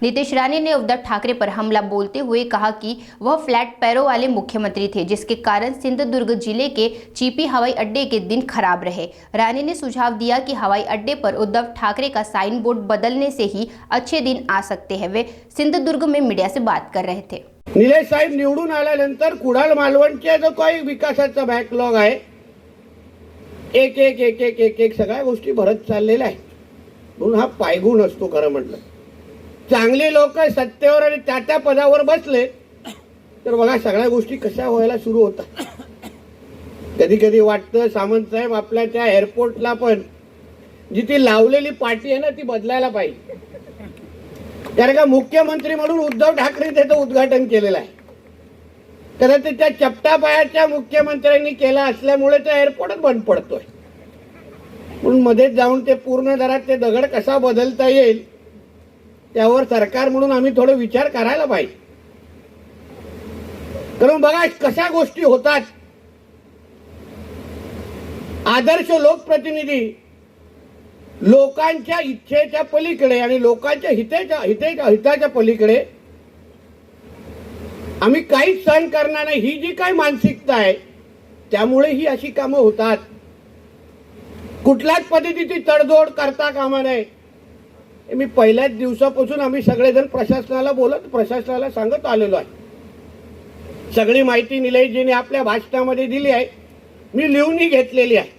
नीतीश राणे ने उद्धव ठाकरे पर हमला बोलते हुए कहा कि वह फ्लैट पैरों वाले मुख्यमंत्री थे, जिसके कारण सिंधुदुर्ग जिले के चीपी हवाई अड्डे के दिन खराब रहे। राणे ने सुझाव दिया कि हवाई अड्डे पर उद्धव ठाकरे का साइन बोर्ड बदलने से ही अच्छे दिन आ सकते हैं। वे सिंधुदुर्ग में मीडिया से बात कर रहे थे। निलेश साहेब निवडून आल्यानंतर कुडाळ मालवणच्या जो काही विकासाचा बॅकलॉग आहे, एक एक एक एक एक एक सगळ्या गोष्टी भरत चाललेल्या आहे। म्हणून हा पायगुण असतो खरं म्हटलं। चांगले लोक सत्तेवर आणि त्या पदावर बसले तर बघा सगळ्या गोष्टी कशा व्हायला सुरू होतात। कधी कधी वाटतं सामंत साहेब आपल्या त्या एअरपोर्टला पण जी ती लावलेली पाटी आहे ना ती बदलायला पाहिजे। कारण का मुख्यमंत्री म्हणून उद्धव ठाकरे त्याचं उद्घाटन केलेलं आहे, तर त्या चपटा पायाच्या मुख्यमंत्र्यांनी केला असल्यामुळे तो एअरपोर्टच बंद पडतोय। म्हणून मध्ये जाऊन ते पूर्ण जरा ते दगड कसा बदलता येईल त्यावर सरकार म्हणून आम्ही थोडे विचार करायला पाहिजे। कारण बघा कशा गोष्टी होतात। आदर्श लोकप्रतिनिधी लोकांच्या इच्छेच्या पलीकडे आणि लोकांच्या हिताच्या पलीकडे आम्ही काहीच सहन करणार नाही, ही जी काही मानसिकता आहे त्यामुळे ही अशी कामं होतात। कुठल्याच पद्धतीची तडजोड करता कामा नये। मी पहिल्याच दिवसापासून आम्ही सगळेजण प्रशासनाला सांगत आलेलो आहे। सगळी माहिती निलेशजीने आपल्या भाषणामध्ये दिली आहे, मी लिहूनही घेतलेली आहे।